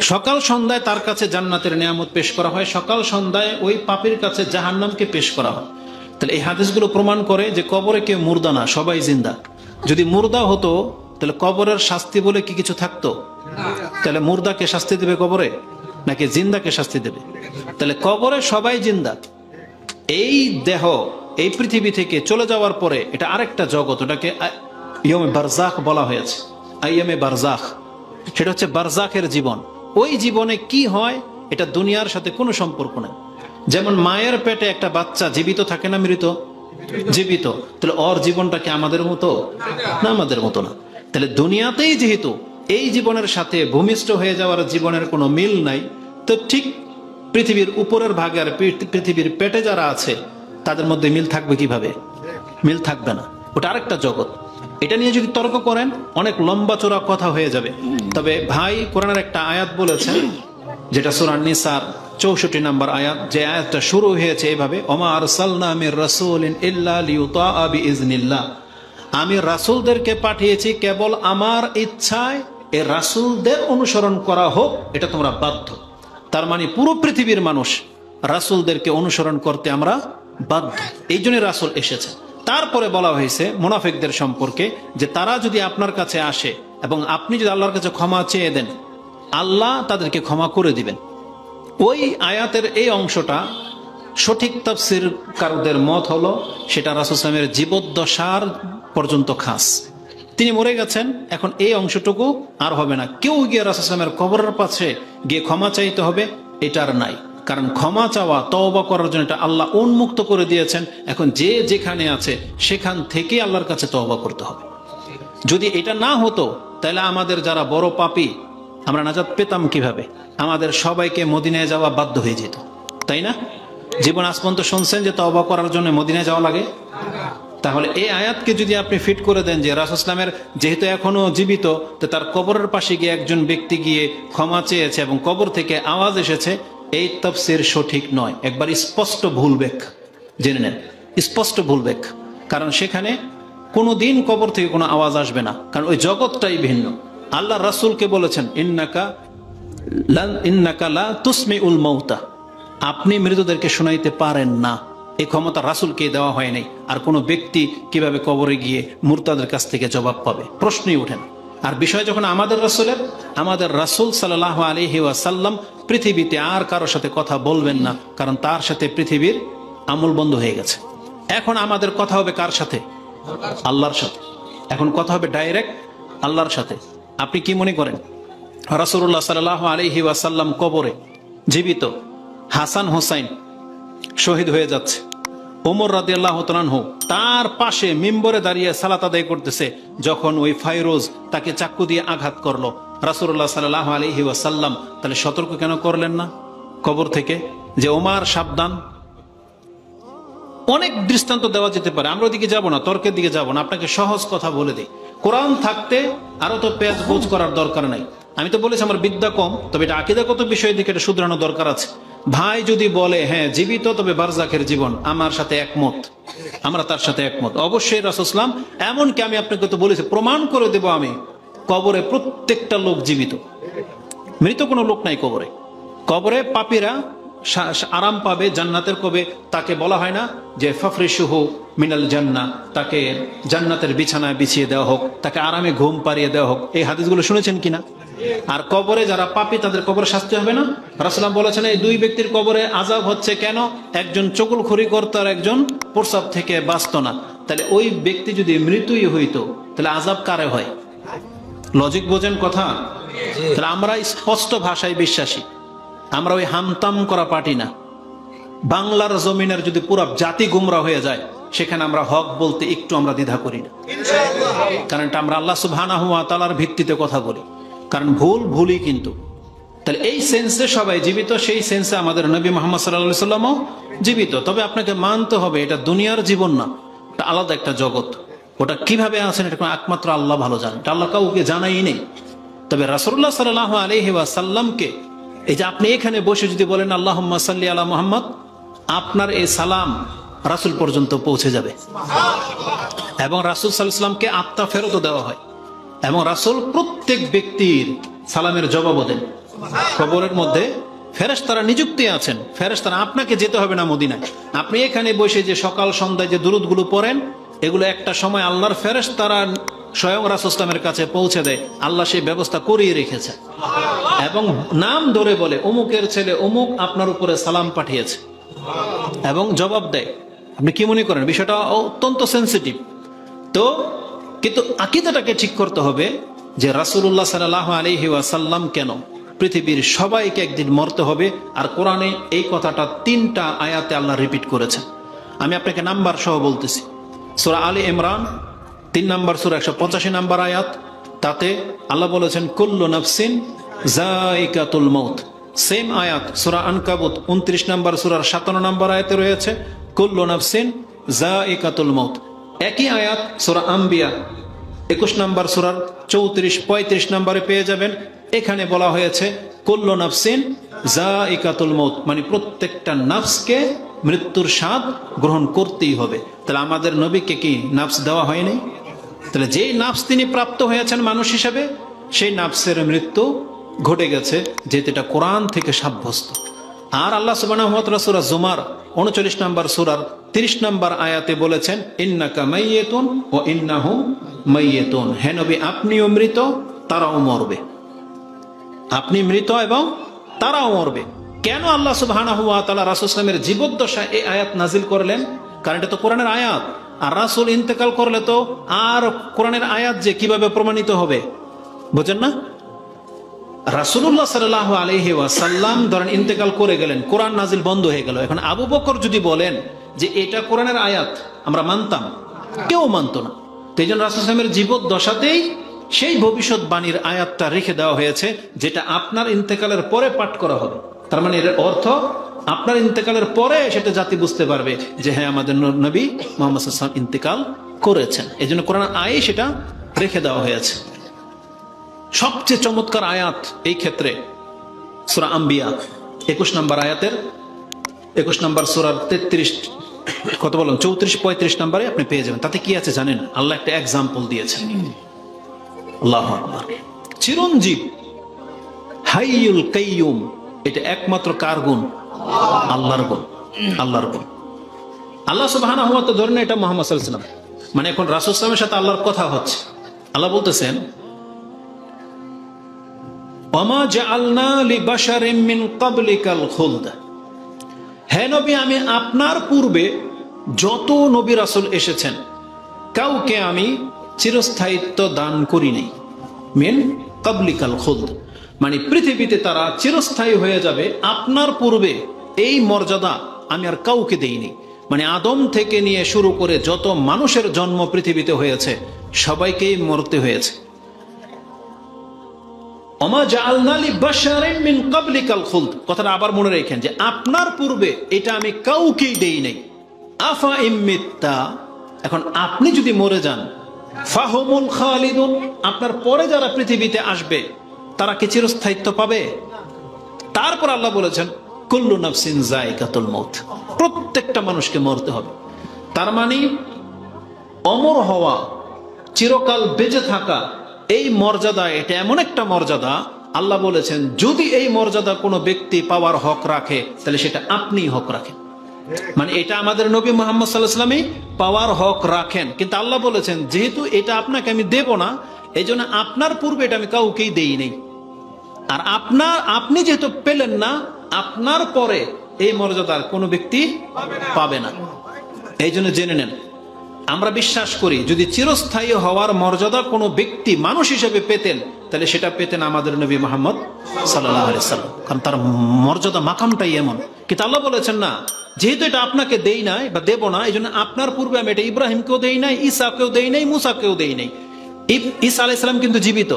সকাল সন্ধ্যায় তার কাছে জান্নাতের নিয়ামত পেশ করা হয়, সকাল সন্ধ্যায় ওই পাপীর কাছে জাহান্নামকে পেশ করা হয়। তাহলে এই হাদিসগুলো প্রমাণ করে যে কবরে কেউ মুর্দা না, সবাই জিন্দা। যদি মুর্দা হতো তাহলে কবরের শাস্তি বলে কি কিছু থাকতো? তাহলে মুর্দাকে শাস্তি দেবে কবরে, নাকি জিন্দাকে শাস্তি দেবে? তাহলে কবরে সবাই জিন্দা। এই দেহ এই পৃথিবী থেকে চলে যাওয়ার পরে এটা আরেকটা জগৎ, ওটাকে ইয়মে বারজাখ বলা হয়েছে, আইয়ামে বারজাখ। সেটা হচ্ছে বারজাখের জীবন। ওই জীবনে কি হয় এটা দুনিয়ার সাথে কোনো সম্পর্ক নেই। যেমন মায়ের পেটে একটা বাচ্চা জীবিত থাকে না মৃত? জীবিত। তাহলে ওর জীবনটা কি আমাদের মতো না? আমাদের মতো না। তাহলে দুনিয়াতেই যেহেতু এই জীবনের সাথে ভূমিষ্ঠ হয়ে যাওয়ার জীবনের কোনো মিল নাই, তো ঠিক পৃথিবীর উপরের ভাগে আর পৃথিবীর পেটে যারা আছে তাদের মধ্যে মিল থাকবে কিভাবে? মিল থাকবে না। ওটা আরেকটা জগৎ। এটা নিয়ে যদি তর্ক করেন অনেক লম্বা চোরা কথা হয়ে যাবে। তবে ভাই কোরআনের একটা আয়াত বলেছেন, যেটা সূরা নিসার 64 নম্বর আয়াত, যে আয়াতটা শুরু হয়েছে এভাবে, ওমা আরসালনা মির রাসূলিন ইল্লা লিইউতাআ বিইজনিল্লাহ। আমি রাসূলদেরকে পাঠিয়েছি কেবল আমার ইচ্ছায়, এই রাসূলদের অনুসরণ করা হোক, এটা তোমরা বাধ্য। তার মানে পুরো পৃথিবীর মানুষ রাসূলদেরকে অনুসরণ করতে আমরা বাধ্য, এই জন্য রাসূল এসেছে। তারপরে বলা হয়েছে মুনাফিকদের সম্পর্কে যে তারা যদি আপনার কাছে আসে এবং আপনি যদি আল্লাহর কাছে ক্ষমা চেয়ে দেন, আল্লাহ তাদেরকে ক্ষমা করে দিবেন। ওই আয়াতের এই অংশটা সঠিক তাফসীরকারদের মত হলো সেটা রাসূল সাল্লাল্লাহু আলাইহি ওয়াসাল্লামের জীবদ্দশার পর্যন্ত খাস। তিনি মরে গেছেন, এখন এই অংশটুকু আর হবে না। কেউ গিয়ে রাসূল সাল্লাল্লাহু আলাইহি ওয়াসাল্লামের কবরের পাশে গিয়ে ক্ষমা চাইতে হবে, এটা আর নাই। কারণ ক্ষমা চাওয়া, তওবা করার জন্য এটা আল্লাহ উন্মুক্ত করে দিয়েছেন। এখন যে যেখানে আছে সেখান থেকে আল্লাহর কাছে তওবা করতে হবে। যদি এটা না হতো তাহলে আমাদের যারা বড় পাপী, আমরা নাজাত পেতাম কিভাবে? আমাদের সবাইকে মদিনায় যাওয়া বাধ্য হয়ে যেত, তাই না? জীবন আজ পর্যন্ত শুনছেন যে তওবা করার জন্য মদিনায় যাওয়া লাগে? তাহলে এই আয়াতকে যদি আপনি ফিট করে দেন যে রাসূল ইসলামের যেহেতু এখনো জীবিত, তো তার কবরের পাশে গিয়ে একজন ব্যক্তি গিয়ে ক্ষমা চেয়েছে এবং কবর থেকে আওয়াজ এসেছে, এই তাফসীর সঠিক নয়। একবার স্পষ্ট ভুল ব্যাখ্যা জেনে নেন, স্পষ্ট ভুল ব্যাখ্যা। কারণ সেখানে কোনোদিন কবর থেকে কোনো আওয়াজ আসবে না, কারণ ওই জগৎটাই ভিন্ন। আল্লাহ রাসূলকে বলেছেন ইন্নাকা লা তুসমিউল মাউতা, আপনি মৃতদেরকে শোনাইতে পারেন না। এই ক্ষমতা রাসূলকে দেওয়া হয় নাই। আর কোনো ব্যক্তি কিভাবে কবরে গিয়ে মুরতাদের কাছ থেকে জবাব পাবে? প্রশ্নই ওঠে না। আর বিষয় যখন আমাদের রাসূলের, আমাদের রাসূল সাল্লাল্লাহু আলাইহি ওয়াসাল্লাম পৃথিবীতে আর কারোর সাথে কথা বলবেন না, কারণ তার সাথে পৃথিবীর আমল বন্ধ হয়ে গেছে। এখন আমাদের কথা হবে কার সাথে? আল্লাহর সাথে। এখন কথা হবে ডাইরেক্ট আল্লাহর সাথে। আপনি কি মনে করেন রাসূলুল্লাহ সাল্লাল্লাহু আলাইহি ওয়াসাল্লাম কবরে জীবিত, হাসান হোসাইন শহীদ হয়ে যাচ্ছে, ওমর রাদিয়াল্লাহু তাআলা আনহু তার পাশে মিম্বরে দাঁড়িয়ে সালাত আদায় করতেছে, যখন ওই ফাইরোজ তাকে চাকু দিয়ে আঘাত করলো, রাসূলুল্লাহ সাল্লাল্লাহু আলাইহি ওয়াসাল্লাম তাহলে সতর্ক কেন করলেন না কবর থেকে যে ওমর সাবধান? অনেক দৃষ্টান্ত দেওয়া যেতে পারে, আমরা ওদিকে যাব না, তর্কের দিকে যাব না, আপনাকে সহজ কথা বলে দিই। কোরআন থাকতে আরো তো পেঁয়াজ বোঝ করার দরকার নাই। আমি তো বলেছি আমার বিদ্যা কম, তবে এটা আকীদাগত বিষয়ের দিকে এটা শুধরানো দরকার আছে। ভাই যদি বলে হ্যাঁ জীবিত তবে বারজাখের জীবন, আমার সাথে একমত, আমরা তার সাথে একমত। অবশ্যই রাসূল সাল্লাল্লাহু আলাইহি ওয়াসাল্লাম, এমনকি আমি আপনাকে তো বলেছি, প্রমাণ করে দেব আমি, কবরে প্রত্যেকটা লোক জীবিত, মৃত কোনো লোক নাই কবরে। কবরে পাপীরা আরাম পাবে জান্নাতের। কবে তাকে বলা হয় না যে ফাফরিশুহু মিনাল জান্নাহ, তাকে জান্নাতের বিছানায় বিছিয়ে দেওয়া হোক, তাকে আরামে ঘুম পাড়িয়ে দেওয়া হোক? এই হাদিসগুলো শুনেছেন কিনা? আর কবরে যারা পাপী তাদের কবরে শাস্তি হবে না? রাসূল বলেছেন এই দুই ব্যক্তির কবরে আযাব হচ্ছে কেন? একজন চকুলখড়ি করত আর একজন প্রস্রাব থেকে বাঁচত না। তাহলে ওই ব্যক্তি যদি মৃত্যুই হইতো তাহলে আযাব কারে হয়? লজিক বোঝেন কথা? তাহলে আমরা স্পষ্ট ভাষায় বিশ্বাসী, আমরা ওই হামতাম করা পার্টি না। বাংলার জমিনের যদি পুরো জাতি গুমরা হয়ে যায়, সেখানে আমরা হক বলতে একটু আমরা দ্বিধা করি না, কারণ আমরা আল্লাহ সুবহানাহু ওয়া তাআলার ভিত্তিতে কথা বলি। কারণ ভুল ভুলই কিন্তু। তাহলে এই সেন্সে সবাই জীবিত, সেই সেন্সে আমাদের নবী মুহাম্মদ সাল্লাল্লাহু আলাইহি ওয়াসাল্লামও জীবিত। তবে আপনাকে মানতে হবে এটা দুনিয়ার জীবন না, এটা আলাদা একটা জগৎ। ওটা কিভাবে আছেন এটা একমাত্র আল্লাহ ভালো জানেন, এটা আল্লাহ কাউকে জানাই নেই। তবে রাসূলুল্লাহ সাল্লাল্লাহু আলাইহি ওয়াসাল্লামকে এই যে আপনি এখানে বসে যদি বলেন আল্লাহুম্মা সাল্লি আলা মুহাম্মদ, আপনার এই সালাম রাসূল পর্যন্ত পৌঁছে যাবে। এবং রাসূল সাল্লাল্লাহু আলাইহি ওয়াসাল্লামকে আত্মা ফেরত দেওয়া হয়, এবং রাসূল প্রত্যেক ব্যক্তির সালামের জবাব দেন। কবরের মধ্যে ফেরেশতারা নিযুক্তি আছেন। ফেরেশতারা, আপনাকে যেতে হবে না মদিনায়, আপনি এখানে বসে যে সকাল সন্ধ্যায় যে দুরূদগুলো পড়েন, এগুলো একটা সময় আল্লাহর ফেরেশতারা স্বয়ং রাসূল ইসলামের কাছে পৌঁছে দেয়। আল্লাহ সেই ব্যবস্থা করিয়ে রেখেছে এবং নাম ধরে বলে অমুকের ছেলে অমুক আপনার উপরে সালাম পাঠিয়েছে এবং জবাব দেয়। আপনি কি মনে করেন বিষয়টা অত্যন্ত সেন্সিটিভ? তো কিন্তু আকীদাটাকে ঠিক করতে হবে যে রাসূলুল্লাহ সাল্লাল্লাহু আলাইহি ওয়াসাল্লাম কেন, পৃথিবীর সবাইকে একদিন মরতে হবে। আর কোরআনে এই কথাটা 3টা আয়াতে আল্লাহ রিপিট করেছেন। আমি আপনাকে নাম্বার সহ বলতেছি। সূরা আলে ইমরান 3 নম্বর সূরা 185 নম্বর আয়াত, তাতে আল্লাহ বলেছেন কুল্লু নাফসিন যায়িকাতুল মাউত। সেম আয়াত সূরা আনকাবুত 29 নম্বর সূরার 57 নম্বর আয়াতে রয়েছে কুল্লু নাফসিন যায়িকাতুল মাউত। একই আয়াত সূরা আম্বিয়া 21 নম্বর সূরার 34-35 নম্বরে পেয়ে যাবেন। এখানে বলা হয়েছে কুল্লু নাফসিন যায়িকাতুল মাউত, মানে প্রত্যেকটা নাফসকে মৃত্যুর স্বাদ গ্রহণ করতেই হবে। তাহলে আমাদের নবীকে কি নাফস দেওয়া হয়নি? তাহলে যেই নাফস তিনি প্রাপ্ত হয়েছেন মানুষ হিসেবে, সেই নাফসের মৃত্যু ঘটে গেছে, যেহেতু এটা কোরআন থেকে সাব্যস্ত। আর আল্লাহ সুবহানাহু ওয়া তাআলা সূরা জুমার 39 নম্বর সূরার 30 নম্বর আয়াতে বলেছেন ইন্নাকা মাইয়িতুন ওয়া ইন্নাহুম মাইয়িতুন, হে নবী আপনিও মৃত তারাও মরবে। আপনি মৃত এবং তারাও মরবে। কেন আল্লাহ সুবহানাহু ওয়া তাআলা রাসূল সাল্লাল্লাহু আলাইহি ওয়াসাল্লামের জীবদ্দশায় এই আয়াত নাজিল করলেন? কারণ এটা তো কোরআনের আয়াত, আর রাসূল ইন্তেকাল করলে তো আর কোরআনের আয়াত যে কিভাবে প্রমাণিত হবে, বুঝেন না? রাসূলুল্লাহ সাল্লাল্লাহু আলাইহি ওয়াসাল্লাম ধরেন ইন্তেকাল করে গেলেন, কোরআন নাজিল বন্ধ হয়ে গেল। এখন আবু বকর যদি বলেন যে এটা কোরআনের আয়াত, আমরা মানতাম? কেউ মানতো না। তো এই জন্য রাসূল সাল্লাল্লাহু আলাইহি ওয়াসাল্লামের জীবদ্দশাতেই সেই ভবিষ্যৎবাণীর আয়াতটা রেখে দেওয়া হয়েছে, যেটা আপনার ইন্তেকালের পরে পাঠ করা হবে। তার মানে এর অর্থ আপনার ইন্তেকালের পরে সেটা জাতি বুঝতে পারবে যে হ্যাঁ আমাদের নবী মুহাম্মদ সাল্লাল্লাহু আলাইহি ওয়াসাল্লাম ইন্তেকাল করেছেন। এই জন্য কোরআন আয়াতে সেটা রেখে দেওয়া হয়েছে। সবচেয়ে চমৎকার আয়াত এই ক্ষেত্রে সূরা আম্বিয়া 21 নম্বর আয়াতের 21 নম্বর সূরার 33 কত বলেন 34-35 নম্বরে আপনি পেয়ে যাবেন। তাতে কি আছে জানেন? আল্লাহ একটা এক্সাম্পল দিয়েছেন। আল্লাহু আকবার। চিরঞ্জীব হাইয়ুল কাইয়ুম, এটা একমাত্র কার গুণ? আল্লাহর গুণ। আল্লাহর গুণ। আল্লাহ সুবহানাহু ওয়া তাআলা ধরেন এটা মুহাম্মদ সাল্লাল্লাহু আলাইহি ওয়াসাল্লাম, মানে এখন রাসূল সাল্লাল্লাহু আলাইহি ওয়াসাল্লামের সাথে আল্লাহর কথা হচ্ছে। আল্লাহ বলতেছেন ওয়ামা জাআলনা লিবাশারিন মিন ক্বাবলিকাল খুলদ, হে নবী আমি আপনার পূর্বে যত নবী রাসূল এসেছেন কাউকে আমি চিরস্থায়িত্ব দান করি নাই। মিন ক্বাবলিকাল খুলদ মানে পৃথিবীতে তারা চিরস্থায়ী হয়ে যাবে, আপনার পূর্বে এই মর্যাদা আমি আর কাউকে দেইনি। মানে আদম থেকে নিয়ে শুরু করে যত মানুষের জন্ম পৃথিবীতে হয়েছে সবাইকেই মরতে হয়েছে। ওমা জাআলনা লিবাশারিন মিন ক্বাবলিকাল খুলদ, কথাটা আবার মনে রাখেন যে আপনার পূর্বে এটা আমি কাউকেই দেই নাই। আফা ইম্মিত্তা, এখন আপনি যদি মরে যান, ফাহুমুল খালিদুন, আপনার পরে যারা পৃথিবীতে আসবে তারা কি চিরস্থায়িত্ব পাবে? তারপর আল্লাহ বলেছেন কুল্লু নাফসিন যায়িকাতুল মাউত, প্রত্যেকটা মানুষকে মরতে হবে। তার মানে অমর হওয়া, চিরকাল বেঁচে থাকা, এই মর্যাদা, এটা এমন একটা মর্যাদা আল্লাহ বলেছেন যদি এই মর্যাদা কোনো ব্যক্তি পাওয়ার হক রাখে তাহলে সেটা আপনিই হক রাখেন। মানে এটা আমাদের নবী মুহাম্মদ সাল্লাল্লাহু আলাইহি ওয়াসাল্লামই পাওয়ার হক রাখেন, কিন্তু আল্লাহ বলেছেন যেহেতু এটা আপনাকে আমি দেব না, এই জন্য আপনার পূর্বে এটা আমি কাউকেই দেই নেই। আর আপনি যেহেতু পেলেন না, আপনার পরে এই মর্যাদার কোনো ব্যক্তি পাবে না। এই জন্য জেনে নেন, আমরা বিশ্বাস করি যদি চিরস্থায়ী হওয়ার মর্যাদা কোনো ব্যক্তি মানুষ হিসেবে পেতেন তাহলে সেটা পেতেন আমাদের নবী মুহাম্মদ সাল্লাল্লাহু আলাইহি ওয়াসাল্লাম, কারণ তার মর্যাদা মাকামটাই এমন। কিন্তু আল্লাহ বলেছেন না, যেহেতু এটা আপনাকে দেই নাই বা দেব না, এই জন্য আপনার পূর্বে আমি এটা ইব্রাহিমকেও দেই নাই, ঈসাকেও দেই নাই, মুসাকেও দেই নাই। ঈসা আলাইহিস সালাম কিন্তু জীবিত,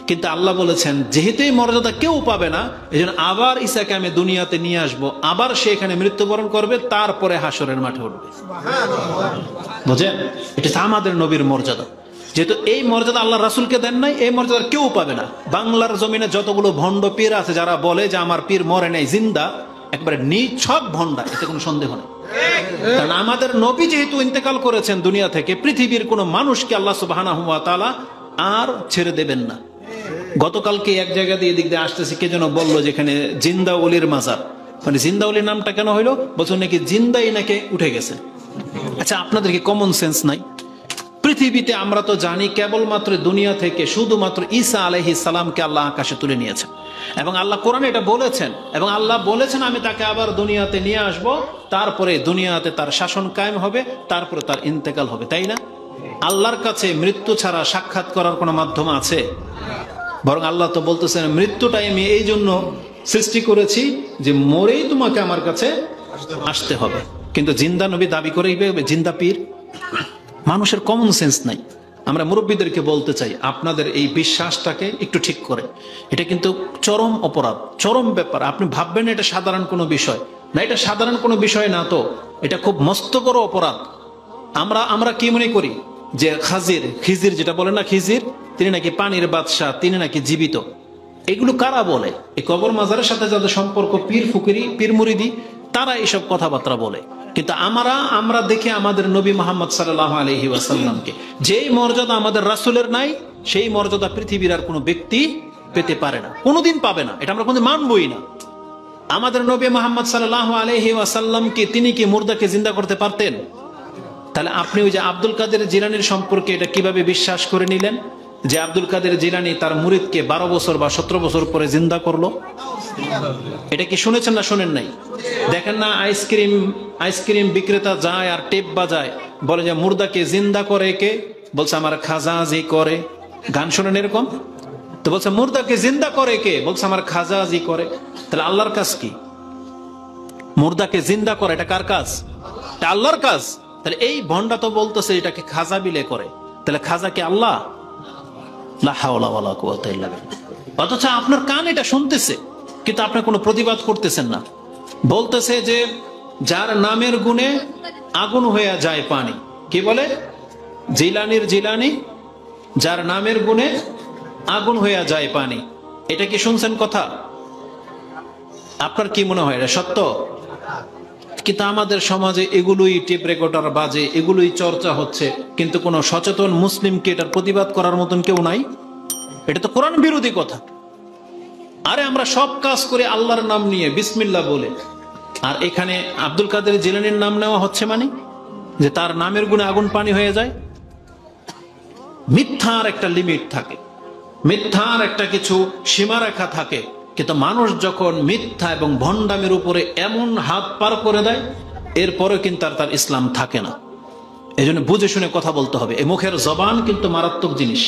কিন্তু আল্লাহ বলেছেন যেহেতু এই মর্যাদা কেউ পাবে না, এই জন্য আবার ঈসাকে আমি দুনিয়াতে নিয়ে আসবো, আবার সে এখানে মৃত্যুবরণ করবে, তারপরে হাসরের মাঠে উঠবে। বুঝেন, এটা আমাদের নবীর মর্যাদা। যেহেতু এই মর্যাদা আল্লাহ রাসূলকে দেন নাই, এই মর্যাদা কেউ পাবে না। বাংলার জমিনে যতগুলো ভণ্ড পীর আছে যারা বলে যে আমার পীর মরে নাই, জিন্দা, একবারে নিছক ভণ্ডা, এতে কোনো সন্দেহ নেই। কারণ আমাদের নবী যেহেতু ইন্তেকাল করেছেন দুনিয়া থেকে, পৃথিবীর কোনো মানুষকে আল্লাহ সুবহানাহু ওয়া তাআলা আর ছেড়ে দেবেন না। গতকালকে এক জায়গা দিয়ে এদিক দিয়ে আসতেছে, কে যেন বললো যেখানে জিন্দা ওলির মাজার, মানে জিন্দা ওলির নামটা কেন হইলো, বলছো নাকি জিন্দাই নাকি উঠে গেছে। আচ্ছা, আপনাদের কি কমন সেন্স নাই? পৃথিবীতে আমরা তো জানি কেবলমাত্র দুনিয়া থেকে শুধুমাত্র ঈসা আলাইহিস সালামকে আল্লাহ আকাশে তুলে নিয়েছেন, এবং আল্লাহ কোরআনে এটা বলেছেন, এবং আল্লাহ বলেছেন আমি তাকে আবার দুনিয়াতে নিয়ে আসব, তারপরে দুনিয়াতে তার শাসন কায়েম হবে, তারপরে তার ইন্তেকাল হবে, তাই না? আল্লাহর কাছে মৃত্যু ছাড়া সাক্ষাৎ করার কোনো মাধ্যম আছে? বরং আল্লাহ তো বলতেছেন মৃত্যুটাই আমি এই জন্য সৃষ্টি করেছি যে মরেই তোমাকে আমার কাছে আসতে হবে। কিন্তু জিন্দা নবী দাবি করে জিন্দা পীর। মানুষের কমন সেন্স নাই। আমরা মুরব্বীদেরকে বলতে চাই আপনাদের এই বিশ্বাসটাকে একটু ঠিক করে, এটা কিন্তু চরম অপরাধ, চরম ব্যাপার। আপনি ভাববেন এটা সাধারণ কোনো বিষয় না, এটা সাধারণ কোনো বিষয় না, তো এটা খুব মস্ত বড় অপরাধ। আমরা কি মনে করি যে খিজির যেটা বলে না, খিজির তিনি নাকি পানির বাদশাহ, তিনি নাকি জীবিত। এগুলো কারা বলে? এই কবর মাজারের সাথে যাদের সম্পর্ক, পীর ফুকিরি, পীর মুরিদি, তারা এইসব কথাবার্তা বলে। কিন্তু আমরা দেখি আমাদের নবী মুহাম্মদ সাল্লাল্লাহু আলাইহি ওয়াসাল্লামকে, যেই মর্যাদা আমাদের রাসূলের নাই, সেই মর্যাদা পৃথিবীর আর কোনো ব্যক্তি পেতে পারে না, কোনোদিন পাবে না, এটা আমরা কোনোদিন মানবই না। আমাদের নবী মুহাম্মদ সাল্লাল্লাহু আলাইহি ওয়াসাল্লামকে, তিনি কি মুর্দাকে জিন্দা করতে পারতেন? তাহলে আপনি ওই যে আব্দুল কাদের জিলানীর সম্পর্কে এটা কিভাবে বিশ্বাস করে নিলেন যে আব্দুল কাদের জিলানী তার মুরিদকে 12 বছর বা 17 বছর পরে জিন্দা করলো? এটা কি শুনেছেন না শোনেন নাই? দেখেন না, আইসক্রিম বিক্রেতা যায় আর টেপ বাজায়, বলে যে মুর্দাকে জিন্দা করে কে? বলছে আমার খাজা জি করে। গান শোনেন এরকম? তো বলছে মুর্দাকে জিন্দা করে কে? বলছে আমার খাজা জি করে। তাহলে আল্লাহর কাজ কি? মুর্দাকে জিন্দা করে, এটা কার কাজ? এটা আল্লাহর কাজ। তাহলে এই ভন্ডা তো বলতেছে এটাকে খাজা বিলে করে, তাহলে খাজা কি আল্লাহ? লা হাওলা ওয়ালা কুওয়াতা ইল্লা বিল্লাহ। অথচ আপনার কান এটা শুনতেছে, কিন্তু আপনি কোনো প্রতিবাদ করতেছেন না। বলতেছে যে যার নামের গুণে আগুন হয়ে যায় পানি, কি বলে? জিলানির জিলানি, যার নামের গুণে আগুন হয়ে যায় পানি। এটা কি শুনছেন কথা? আপনার কি মনে হয় এটা সত্য? কিন্তু আমাদের সমাজে এগুলোই টেপ রেকর্ডার বাজে, এগুলোই চর্চা হচ্ছে, কিন্তু কোনো সচেতন মুসলিমকে এটার প্রতিবাদ করার মতন কেউ নাই। এটা তো কোরআন বিরোধী কথা। আরে আমরা সব কাজ করে আল্লাহর নাম নিয়ে বিসমিল্লাহ বলে, আর এখানে আব্দুল কাদের জিলানীর নাম নেওয়া হচ্ছে, মানে যে তার নামের গুণে আগুন পানি হয়ে যায়। মিথ্যার একটা লিমিট থাকে, মিথ্যার একটা কিছু সীমারেখা থাকে, কিন্তু মানুষ যখন মিথ্যা এবং ভণ্ডামের উপরে এমন হাত পার করে দেয়, এরপরে কিন্তু আর তার ইসলাম থাকে না। এই জন্য বুঝে শুনে কথা বলতে হবে। এই মুখের জবান কিন্তু মারাত্মক জিনিস।